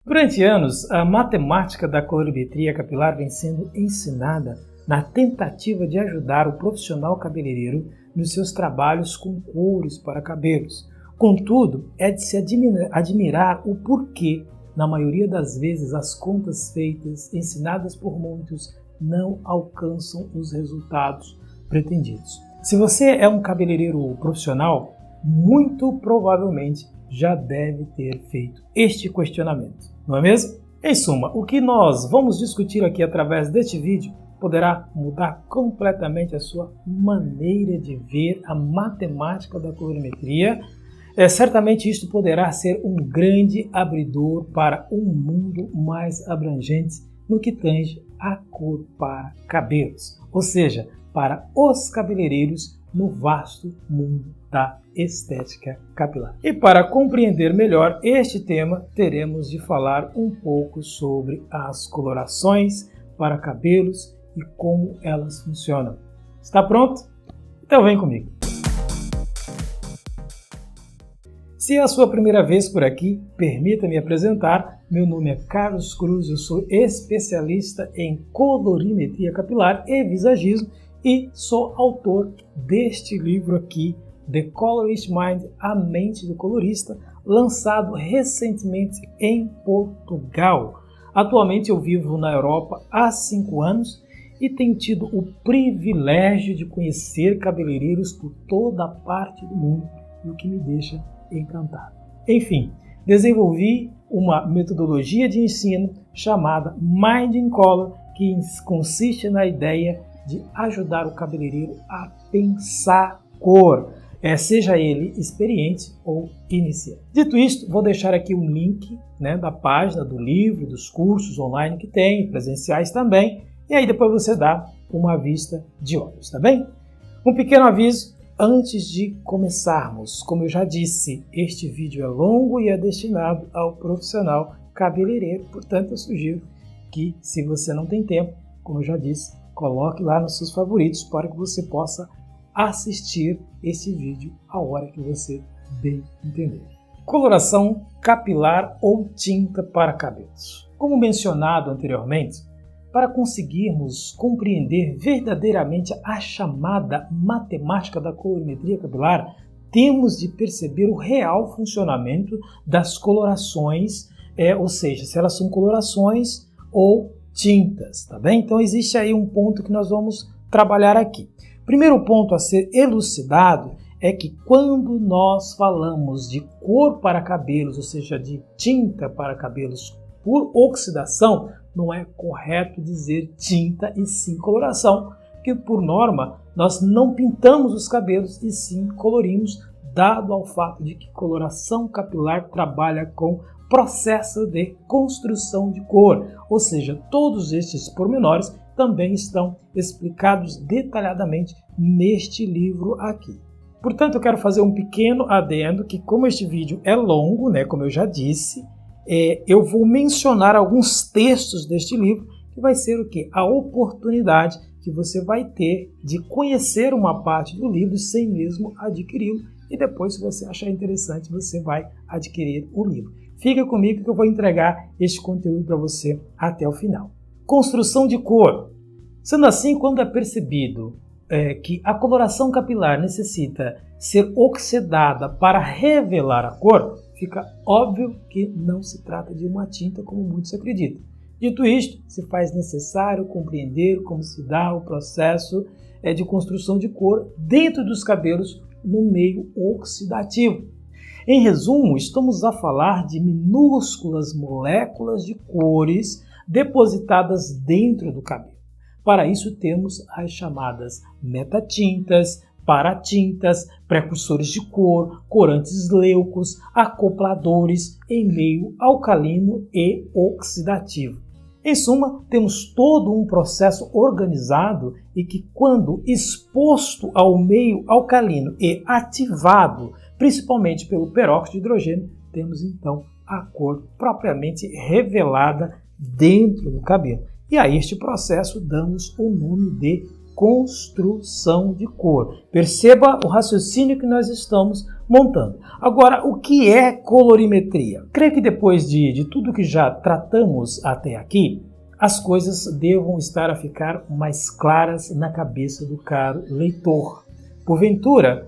Durante anos, a matemática da colorimetria capilar vem sendo ensinada na tentativa de ajudar o profissional cabeleireiro nos seus trabalhos com cores para cabelos. Contudo, é de se admirar o porquê, na maioria das vezes, as contas feitas, ensinadas por muitos, não alcançam os resultados pretendidos. Se você é um cabeleireiro profissional, muito provavelmente já deve ter feito este questionamento, não é mesmo? Em suma, o que nós vamos discutir aqui através deste vídeo poderá mudar completamente a sua maneira de ver a matemática da colorimetria. Certamente isto poderá ser um grande abridor para um mundo mais abrangente no que tange a cor para cabelos, ou seja, para os cabeleireiros no vasto mundo da estética capilar. E para compreender melhor este tema, teremos de falar um pouco sobre as colorações para cabelos e como elas funcionam. Está pronto? Então vem comigo! Se é a sua primeira vez por aqui, permita-me apresentar. Meu nome é Carlos Cruz, eu sou especialista em colorimetria capilar e visagismo e sou autor deste livro aqui, The Colorist Mind, A Mente do Colorista, lançado recentemente em Portugal. Atualmente eu vivo na Europa há 5 anos e tenho tido o privilégio de conhecer cabeleireiros por toda a parte do mundo, o que me deixa encantado. Enfim, desenvolvi uma metodologia de ensino chamada Mind in Color, que consiste na ideia de ajudar o cabeleireiro a pensar cor, seja ele experiente ou iniciante. Dito isto, vou deixar aqui um link da página do livro, dos cursos online que tem, presenciais também, e aí depois você dá uma vista de olhos, tá bem? Um pequeno aviso antes de começarmos. Como eu já disse, este vídeo é longo e é destinado ao profissional cabeleireiro, portanto eu sugiro que, se você não tem tempo, como eu já disse, coloque lá nos seus favoritos para que você possa assistir esse vídeo a hora que você bem entender. Coloração capilar ou tinta para cabelos. Como mencionado anteriormente, para conseguirmos compreender verdadeiramente a chamada matemática da colorimetria capilar, temos de perceber o real funcionamento das colorações, ou seja, se elas são colorações ou tintas, tá bem? Então existe aí um ponto que nós vamos trabalhar aqui. Primeiro ponto a ser elucidado é que quando nós falamos de cor para cabelos, ou seja, de tinta para cabelos por oxidação, não é correto dizer tinta e sim coloração, porque por norma nós não pintamos os cabelos e sim colorimos, dado ao fato de que coloração capilar trabalha com processo de construção de cor, ou seja, todos estes pormenores também estão explicados detalhadamente neste livro aqui. Portanto, eu quero fazer um pequeno adendo que, como este vídeo é longo, como eu já disse, eu vou mencionar alguns textos deste livro, que vai ser o quê? A oportunidade que você vai ter de conhecer uma parte do livro sem mesmo adquiri-lo, e depois, se você achar interessante, você vai adquirir o livro. Fica comigo que eu vou entregar este conteúdo para você até o final. Construção de cor. Sendo assim, quando é percebido que a coloração capilar necessita ser oxidada para revelar a cor, fica óbvio que não se trata de uma tinta como muitos acreditam. Dito isto, se faz necessário compreender como se dá o processo de construção de cor dentro dos cabelos no meio oxidativo. Em resumo, estamos a falar de minúsculas moléculas de cores depositadas dentro do cabelo. Para isso temos as chamadas metatintas, paratintas, precursores de cor, corantes leucos, acopladores em meio alcalino e oxidativo. Em suma, temos todo um processo organizado e que, quando exposto ao meio alcalino e ativado, principalmente pelo peróxido de hidrogênio, temos então a cor propriamente revelada dentro do cabelo. E a este processo damos o nome de construção de cor. Perceba o raciocínio que nós estamos montando. Agora, o que é colorimetria? Creio que depois de tudo que já tratamos até aqui, as coisas devam estar a ficar mais claras na cabeça do caro leitor. Porventura,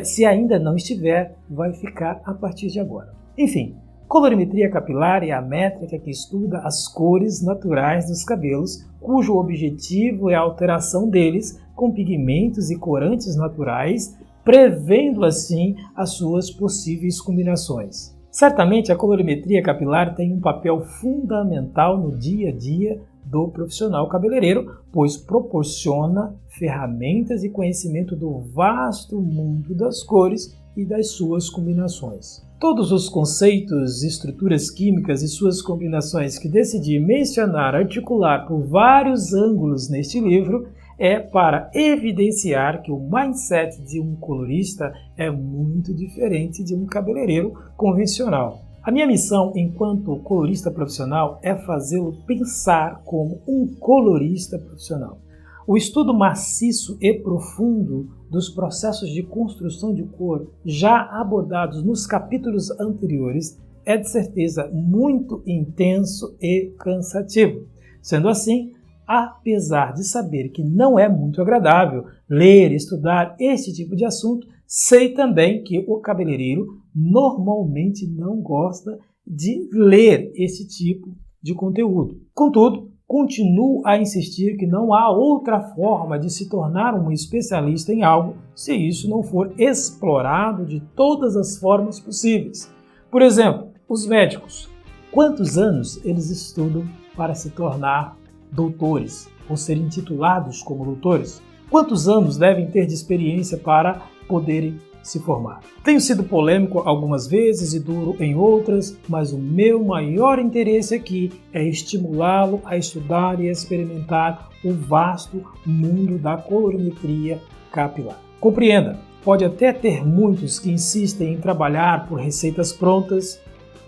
se ainda não estiver, vai ficar a partir de agora. Enfim, colorimetria capilar é a métrica que estuda as cores naturais dos cabelos, cujo objetivo é a alteração deles com pigmentos e corantes naturais, prevendo assim as suas possíveis combinações. Certamente a colorimetria capilar tem um papel fundamental no dia a dia do profissional cabeleireiro, pois proporciona ferramentas e conhecimento do vasto mundo das cores e das suas combinações. Todos os conceitos, estruturas químicas e suas combinações que decidi mencionar, articular por vários ângulos neste livro, é para evidenciar que o mindset de um colorista é muito diferente de um cabeleireiro convencional. A minha missão enquanto colorista profissional é fazê-lo pensar como um colorista profissional. O estudo maciço e profundo dos processos de construção de cor já abordados nos capítulos anteriores é de certeza muito intenso e cansativo. Sendo assim, apesar de saber que não é muito agradável ler e estudar este tipo de assunto, sei também que o cabeleireiro normalmente não gosta de ler esse tipo de conteúdo. Contudo, continuo a insistir que não há outra forma de se tornar um especialista em algo se isso não for explorado de todas as formas possíveis. Por exemplo, os médicos. Quantos anos eles estudam para se tornar doutores ou serem titulados como doutores? Quantos anos devem ter de experiência para poderem se formar? Tenho sido polêmico algumas vezes e duro em outras, mas o meu maior interesse aqui é estimulá-lo a estudar e experimentar o vasto mundo da colorimetria capilar. Compreenda, pode até ter muitos que insistem em trabalhar por receitas prontas,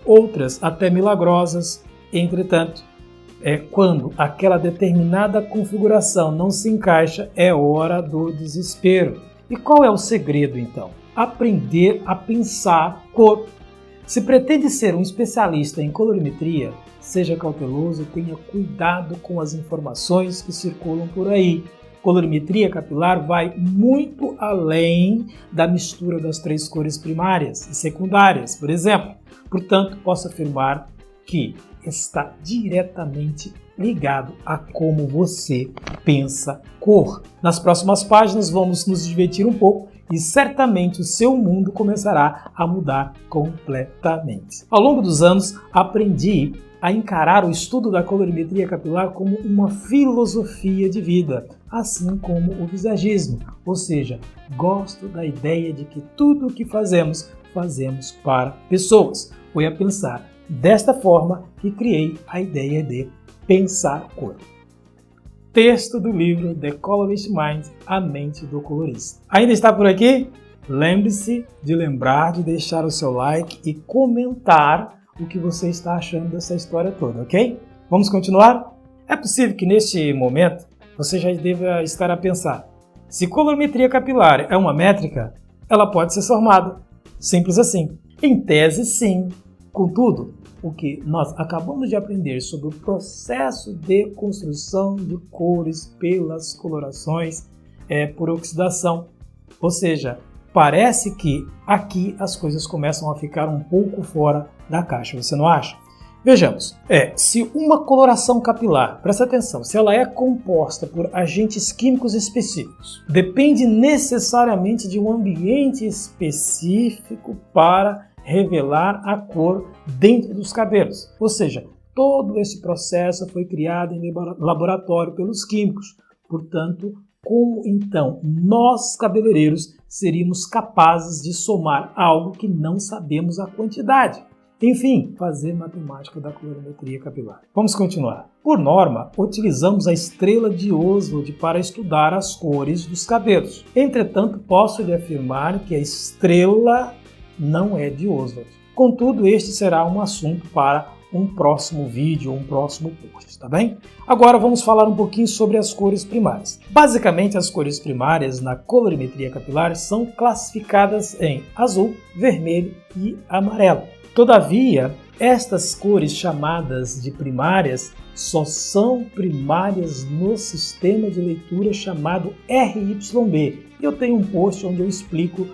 outras até milagrosas. Entretanto, quando aquela determinada configuração não se encaixa, é hora do desespero. E qual é o segredo, então? Aprender a pensar cor. Se pretende ser um especialista em colorimetria, seja cauteloso e tenha cuidado com as informações que circulam por aí. Colorimetria capilar vai muito além da mistura das 3 cores primárias e secundárias, por exemplo. Portanto, posso afirmar que está diretamente ligado a como você pensa cor. Nas próximas páginas vamos nos divertir um pouco e certamente o seu mundo começará a mudar completamente. Ao longo dos anos, aprendi a encarar o estudo da colorimetria capilar como uma filosofia de vida, assim como o visagismo, ou seja, gosto da ideia de que tudo o que fazemos para pessoas. Foi a pensar desta forma que criei a ideia de pensar cor. Texto do livro The Colorist Mind, A Mente do Colorista. Ainda está por aqui? Lembre-se de lembrar de deixar o seu like e comentar o que você está achando dessa história toda, ok? Vamos continuar? É possível que neste momento você já deva estar a pensar: se colorimetria capilar é uma métrica, ela pode ser formada. Simples assim. Em tese, sim. Contudo, o que nós acabamos de aprender sobre o processo de construção de cores pelas colorações por oxidação. Ou seja, parece que aqui as coisas começam a ficar um pouco fora da caixa, você não acha? Vejamos, se uma coloração capilar, presta atenção, se ela é composta por agentes químicos específicos, depende necessariamente de um ambiente específico para revelar a cor dentro dos cabelos. Ou seja, todo esse processo foi criado em laboratório pelos químicos. Portanto, como então nós cabeleireiros seríamos capazes de somar algo que não sabemos a quantidade? Enfim, fazer matemática da colorimetria capilar. Vamos continuar. Por norma, utilizamos a estrela de Oswald para estudar as cores dos cabelos. Entretanto, posso lhe afirmar que a estrela não é de Oswald. Contudo, este será um assunto para um próximo vídeo ou um próximo post, tá bem? Agora vamos falar um pouquinho sobre as cores primárias. Basicamente, as cores primárias na colorimetria capilar são classificadas em azul, vermelho e amarelo. Todavia, estas cores chamadas de primárias só são primárias no sistema de leitura chamado RYB. Eu tenho um post onde eu explico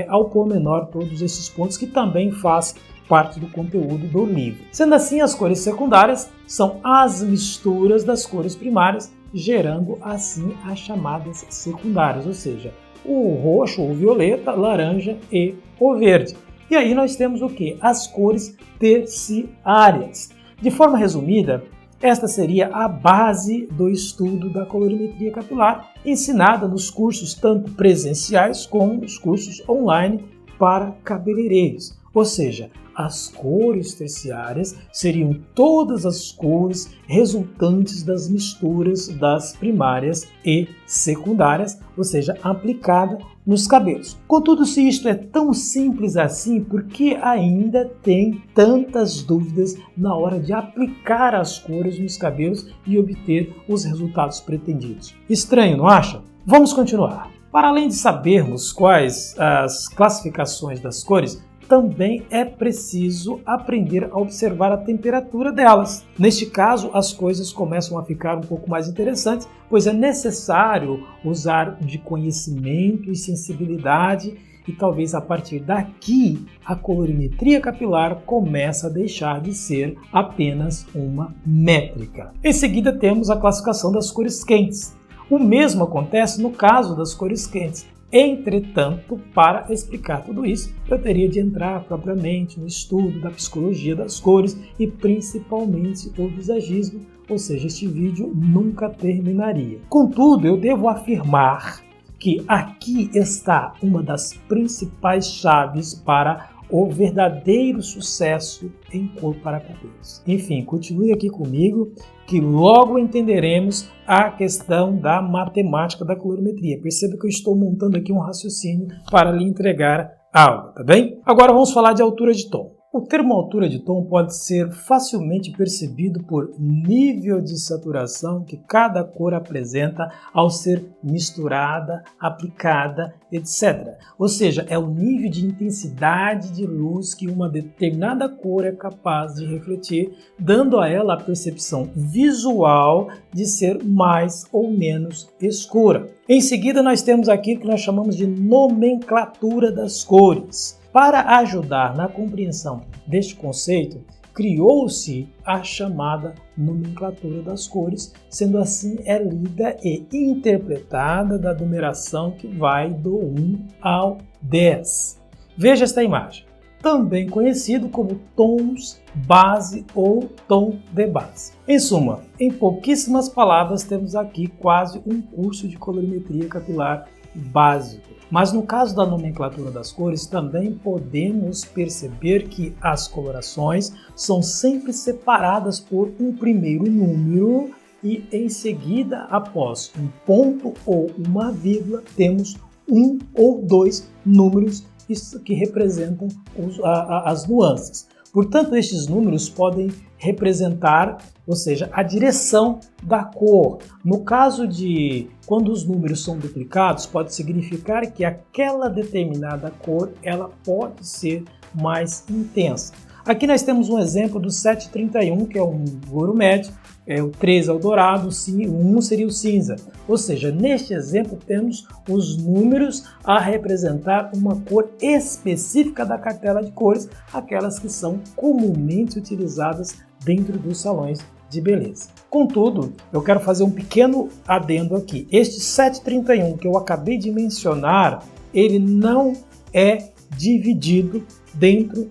ao pormenor todos esses pontos, que também faz parte do conteúdo do livro. Sendo assim, as cores secundárias são as misturas das cores primárias, gerando assim as chamadas secundárias, ou seja, o roxo, o violeta, laranja e o verde. E aí nós temos o que? As cores terciárias. De forma resumida, esta seria a base do estudo da colorimetria capilar, ensinada nos cursos tanto presenciais como nos cursos online para cabeleireiros. Ou seja, as cores terciárias seriam todas as cores resultantes das misturas das primárias e secundárias, ou seja, aplicada nos cabelos. Contudo, se isto é tão simples assim, por que ainda tem tantas dúvidas na hora de aplicar as cores nos cabelos e obter os resultados pretendidos? Estranho, não acha? Vamos continuar. Para além de sabermos quais as classificações das cores, também é preciso aprender a observar a temperatura delas. Neste caso, as coisas começam a ficar um pouco mais interessantes, pois é necessário usar de conhecimento e sensibilidade, e talvez a partir daqui a colorimetria capilar começa a deixar de ser apenas uma métrica. Em seguida temos a classificação das cores quentes. O mesmo acontece no caso das cores quentes. Entretanto, para explicar tudo isso, eu teria de entrar propriamente no estudo da psicologia das cores e principalmente o visagismo, ou seja, este vídeo nunca terminaria. Contudo, eu devo afirmar que aqui está uma das principais chaves para o verdadeiro sucesso em cor para cabelos. Enfim, continue aqui comigo que logo entenderemos a questão da matemática da colorimetria. Perceba que eu estou montando aqui um raciocínio para lhe entregar algo, tá bem? Agora vamos falar de altura de tom. O termo altura de tom pode ser facilmente percebido por nível de saturação que cada cor apresenta ao ser misturada, aplicada, etc. Ou seja, é o nível de intensidade de luz que uma determinada cor é capaz de refletir, dando a ela a percepção visual de ser mais ou menos escura. Em seguida, nós temos aquilo que nós chamamos de nomenclatura das cores. Para ajudar na compreensão deste conceito, criou-se a chamada nomenclatura das cores, sendo assim é lida e interpretada da numeração que vai do 1 ao 10. Veja esta imagem, também conhecido como tons base ou tom de base. Em suma, em pouquíssimas palavras, temos aqui quase um curso de colorimetria capilar básico. Mas no caso da nomenclatura das cores, também podemos perceber que as colorações são sempre separadas por um primeiro número e em seguida, após um ponto ou uma vírgula, temos um ou dois números que representam as nuances. Portanto, estes números podem representar, ou seja, a direção da cor. No caso de quando os números são duplicados, pode significar que aquela determinada cor ela pode ser mais intensa. Aqui nós temos um exemplo do 731, que é um ouro médio, o 3 é o dourado, o 1 seria o cinza. Ou seja, neste exemplo temos os números a representar uma cor específica da cartela de cores, aquelas que são comumente utilizadas dentro dos salões de beleza. Contudo, eu quero fazer um pequeno adendo aqui. Este 731 que eu acabei de mencionar, ele não é dividido dentro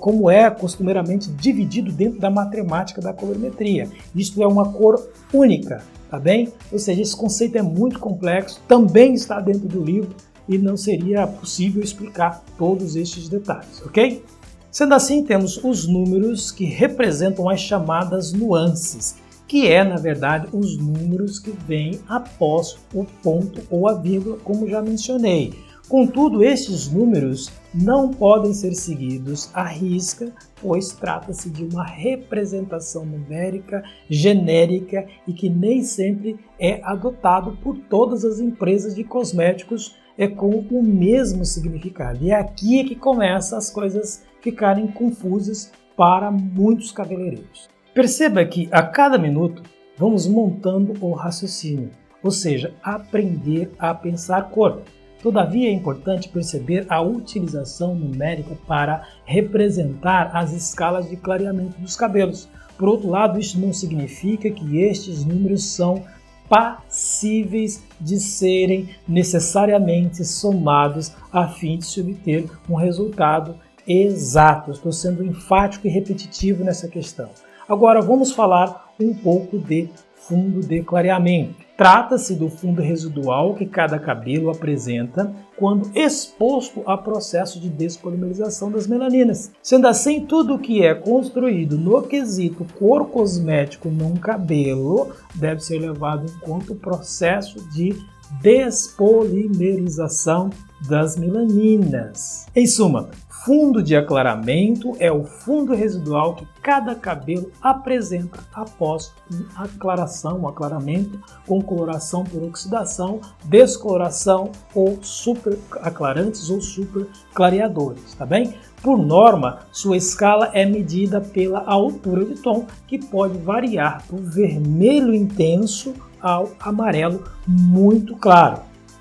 como é costumeiramente dividido dentro da matemática da colorimetria. Isto é uma cor única, tá bem? Ou seja, esse conceito é muito complexo, também está dentro do livro e não seria possível explicar todos estes detalhes, ok? Sendo assim, temos os números que representam as chamadas nuances, que é, na verdade, os números que vêm após o ponto ou a vírgula, como já mencionei. Contudo, estes números não podem ser seguidos à risca, pois trata-se de uma representação numérica genérica e que nem sempre é adotado por todas as empresas de cosméticos com o mesmo significado. E aqui é que começam as coisas ficarem confusas para muitos cabeleireiros. Perceba que a cada minuto vamos montando o raciocínio, ou seja, aprender a pensar cor. Todavia é importante perceber a utilização numérica para representar as escalas de clareamento dos cabelos. Por outro lado, isso não significa que estes números são passíveis de serem necessariamente somados a fim de se obter um resultado exato. Estou sendo enfático e repetitivo nessa questão. Agora vamos falar um pouco de fundo de clareamento. Trata-se do fundo residual que cada cabelo apresenta quando exposto a processo de despolimerização das melaninas. Sendo assim, tudo que é construído no quesito cor cosmético num cabelo deve ser levado em conta o processo de despolimerização das melaninas. Em suma, fundo de aclaramento é o fundo residual que cada cabelo apresenta após uma aclaração, um aclaramento com coloração por oxidação, descoloração ou super aclarantes ou super clareadores, tá bem? Por norma, sua escala é medida pela altura de tom, que pode variar do vermelho intenso ao amarelo muito claro.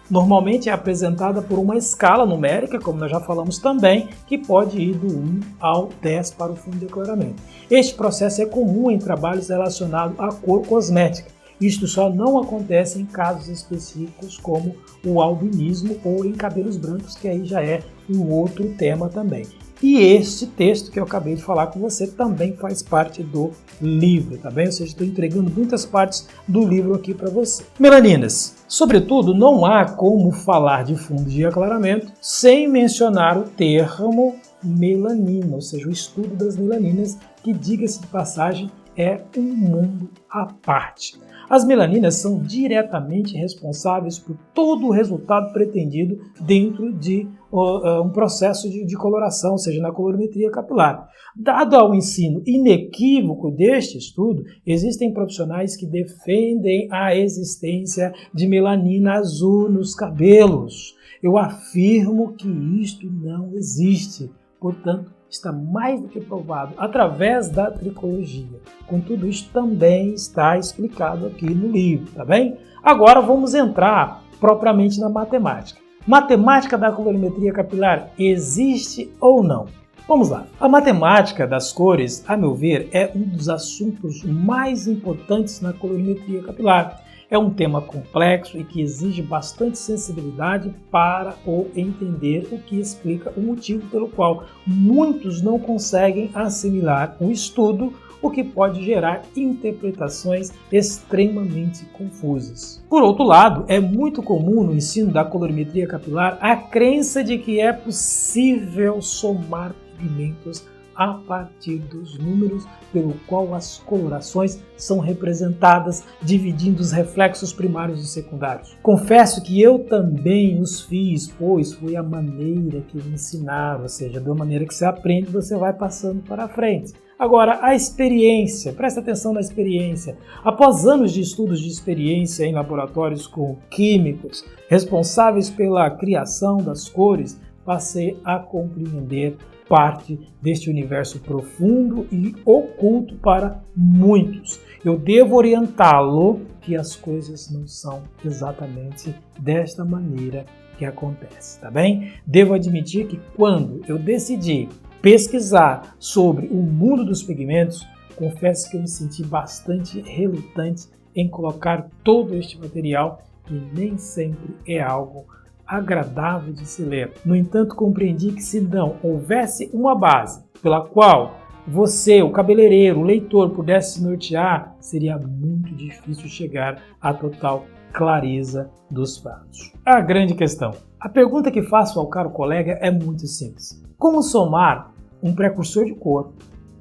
Normalmente é apresentada por uma escala numérica, como nós já falamos também, que pode ir do 1 ao 10 para o fundo de aclaramento. Este processo é comum em trabalhos relacionados à cor cosmética. Isto só não acontece em casos específicos como o albinismo ou em cabelos brancos, que aí já é um outro tema também. E este texto que eu acabei de falar com você também faz parte do livro, tá bem? Ou seja, estou entregando muitas partes do livro aqui para você. Melaninas. Sobretudo, não há como falar de fundo de aclaramento sem mencionar o termo melanina, ou seja, o estudo das melaninas, que, diga-se de passagem, é um mundo à parte. As melaninas são diretamente responsáveis por todo o resultado pretendido dentro de um processo de coloração, ou seja, na colorimetria capilar. Dado ao ensino inequívoco deste estudo, existem profissionais que defendem a existência de melanina azul nos cabelos. Eu afirmo que isto não existe, portanto, está mais do que provado através da tricologia. Com tudo isso também está explicado aqui no livro, tá bem? Agora vamos entrar propriamente na matemática. Matemática da colorimetria capilar existe ou não? Vamos lá. A matemática das cores, a meu ver, é um dos assuntos mais importantes na colorimetria capilar. É um tema complexo e que exige bastante sensibilidade para o entender, o que explica o motivo pelo qual muitos não conseguem assimilar o estudo, o que pode gerar interpretações extremamente confusas. Por outro lado, é muito comum no ensino da colorimetria capilar a crença de que é possível somar pigmentos a partir dos números pelo qual as colorações são representadas, dividindo os reflexos primários e secundários. Confesso que eu também os fiz, pois foi a maneira que me ensinaram, ou seja, da maneira que você aprende, você vai passando para frente. Agora, a experiência, presta atenção na experiência. Após anos de estudos de experiência em laboratórios com químicos responsáveis pela criação das cores, passei a compreender parte deste universo profundo e oculto para muitos. Eu devo orientá-lo que as coisas não são exatamente desta maneira que acontece, tá bem? Devo admitir que quando eu decidi pesquisar sobre o mundo dos pigmentos, confesso que eu me senti bastante relutante em colocar todo este material e nem sempre é algo agradável de se ler. No entanto, compreendi que se não houvesse uma base pela qual você, o cabeleireiro, o leitor, pudesse se nortear, seria muito difícil chegar à total clareza dos fatos. A grande questão. A pergunta que faço ao caro colega é muito simples. Como somar um precursor de cor,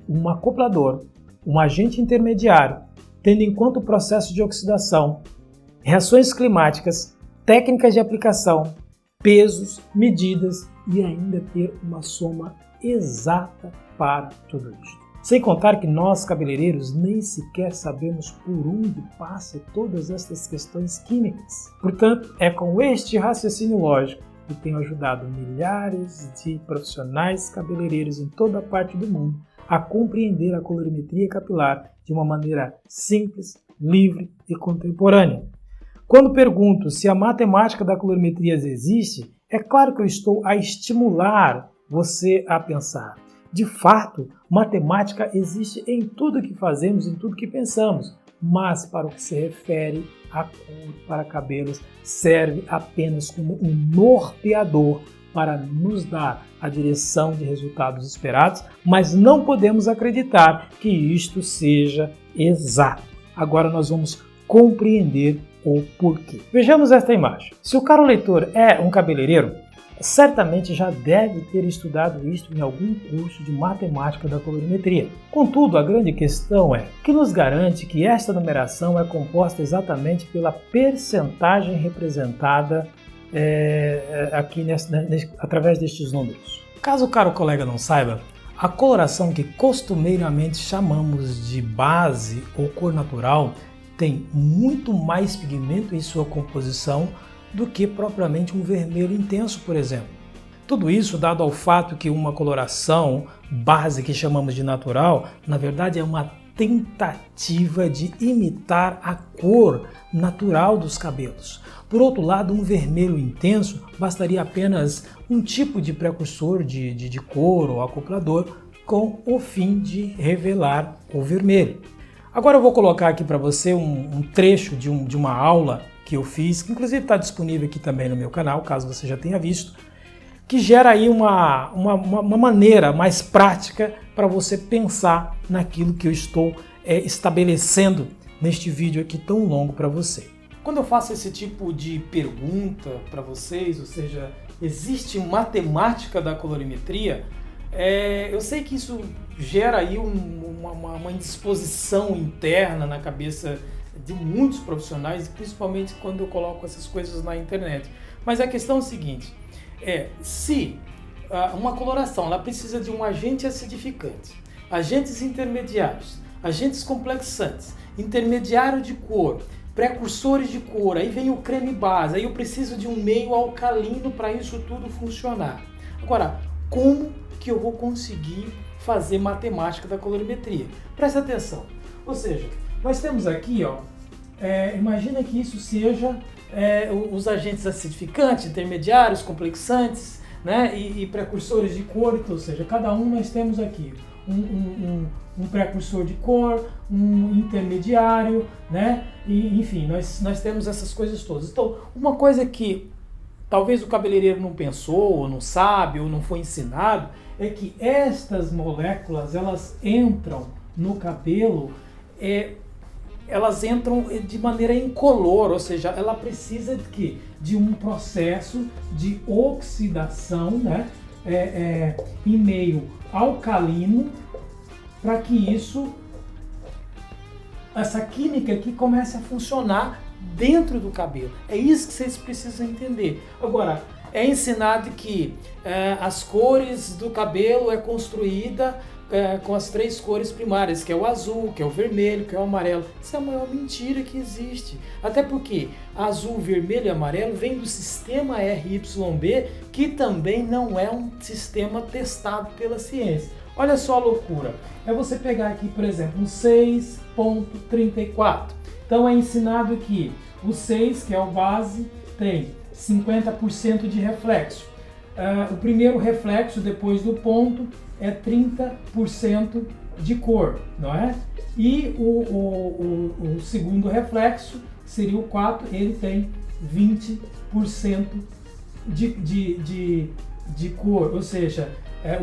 um acoplador, um agente intermediário, tendo em conta o processo de oxidação, reações climáticas, técnicas de aplicação, pesos, medidas e ainda ter uma soma exata para tudo isso. Sem contar que nós, cabeleireiros, nem sequer sabemos por onde passam todas essas questões químicas. Portanto, é com este raciocínio lógico que tenho ajudado milhares de profissionais cabeleireiros em toda a parte do mundo a compreender a colorimetria capilar de uma maneira simples, livre e contemporânea. Quando pergunto se a matemática da colorimetria existe, é claro que eu estou a estimular você a pensar. De fato, matemática existe em tudo que fazemos, em tudo que pensamos, mas para o que se refere à cor para cabelos, serve apenas como um norteador para nos dar a direção de resultados esperados, mas não podemos acreditar que isto seja exato. Agora nós vamos compreender o porquê. Vejamos esta imagem. Se o caro leitor é um cabeleireiro, certamente já deve ter estudado isto em algum curso de matemática da colorimetria. Contudo, a grande questão é que nos garante que esta numeração é composta exatamente pela percentagem representada aqui através destes números. Caso o caro colega não saiba, a coloração que costumeiramente chamamos de base ou cor natural tem muito mais pigmento em sua composição do que propriamente um vermelho intenso, por exemplo. Tudo isso dado ao fato que uma coloração base que chamamos de natural, na verdade é uma tentativa de imitar a cor natural dos cabelos. Por outro lado, um vermelho intenso bastaria apenas um tipo de precursor de cor ou acoplador com o fim de revelar o vermelho. Agora eu vou colocar aqui para você um trecho de uma aula que eu fiz, que inclusive está disponível aqui também no meu canal, caso você já tenha visto, que gera aí uma maneira mais prática para você pensar naquilo que eu estou estabelecendo neste vídeo aqui tão longo para você. Quando eu faço esse tipo de pergunta para vocês, ou seja, existe matemática da colorimetria, eu sei que isso gera aí uma indisposição interna na cabeça de muitos profissionais, principalmente quando eu coloco essas coisas na internet. Mas a questão é a seguinte, se uma coloração ela precisa de um agente acidificante, agentes intermediários, agentes complexantes, intermediário de cor, precursores de cor, aí vem o creme base, aí eu preciso de um meio alcalino para isso tudo funcionar. Agora, como que eu vou conseguir fazer matemática da colorimetria? Presta atenção, ou seja, nós temos aqui, imagina que isso seja os agentes acidificantes, intermediários, complexantes, né, e precursores de cor, então, ou seja, cada um nós temos aqui um precursor de cor, um intermediário, né, e enfim, nós temos essas coisas todas. Então, uma coisa que talvez o cabeleireiro não pensou, ou não sabe, ou não foi ensinado, é que estas moléculas, elas entram no cabelo, elas entram de maneira incolor, ou seja, ela precisa de um processo de oxidação, né, em meio alcalino, para que essa química aqui comece a funcionar dentro do cabelo. É isso que vocês precisam entender. Agora, é ensinado que as cores do cabelo é construída com as 3 cores primárias, que é o azul, que é o vermelho, que é o amarelo. Isso é a maior mentira que existe. Até porque azul, vermelho e amarelo vem do sistema RYB, que também não é um sistema testado pela ciência. Olha só a loucura. É você pegar aqui, por exemplo, um 6.34. Então é ensinado que o 6, que é o base, tem 50% de reflexo. O primeiro reflexo depois do ponto é 30% de cor, não é? E o segundo reflexo, que seria o 4, ele tem 20% de cor, ou seja,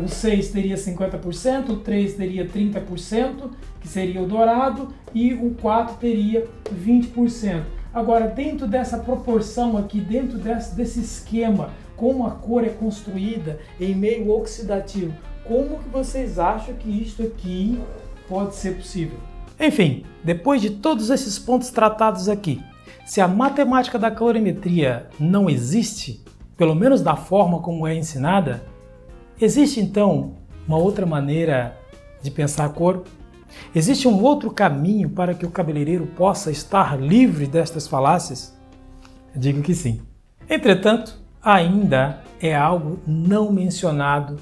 o 6 teria 50%, o 3 teria 30%, que seria o dourado, e o 4 teria 20%. Agora, dentro dessa proporção aqui, dentro desse esquema, como a cor é construída em meio oxidativo, como que vocês acham que isto aqui pode ser possível? Enfim, depois de todos esses pontos tratados aqui, se a matemática da colorimetria não existe, pelo menos da forma como é ensinada, existe então uma outra maneira de pensar a cor? Existe um outro caminho para que o cabeleireiro possa estar livre destas falácias? Eu digo que sim. Entretanto, ainda é algo não mencionado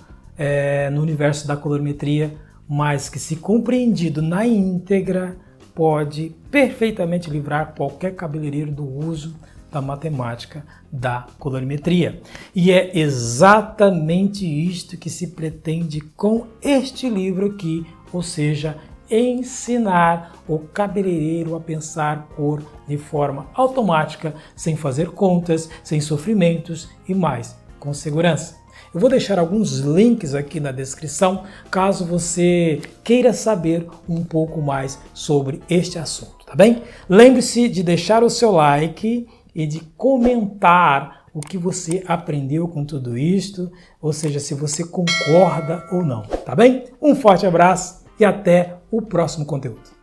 no universo da colorimetria, mas que, se compreendido na íntegra, pode perfeitamente livrar qualquer cabeleireiro do uso da matemática da colorimetria. E é exatamente isto que se pretende com este livro aqui, ou seja, ensinar o cabeleireiro a pensar cor de forma automática, sem fazer contas, sem sofrimentos e mais com segurança. Eu vou deixar alguns links aqui na descrição, caso você queira saber um pouco mais sobre este assunto, tá bem? Lembre-se de deixar o seu like e de comentar o que você aprendeu com tudo isto, ou seja, se você concorda ou não, tá bem? Um forte abraço e até o próximo conteúdo.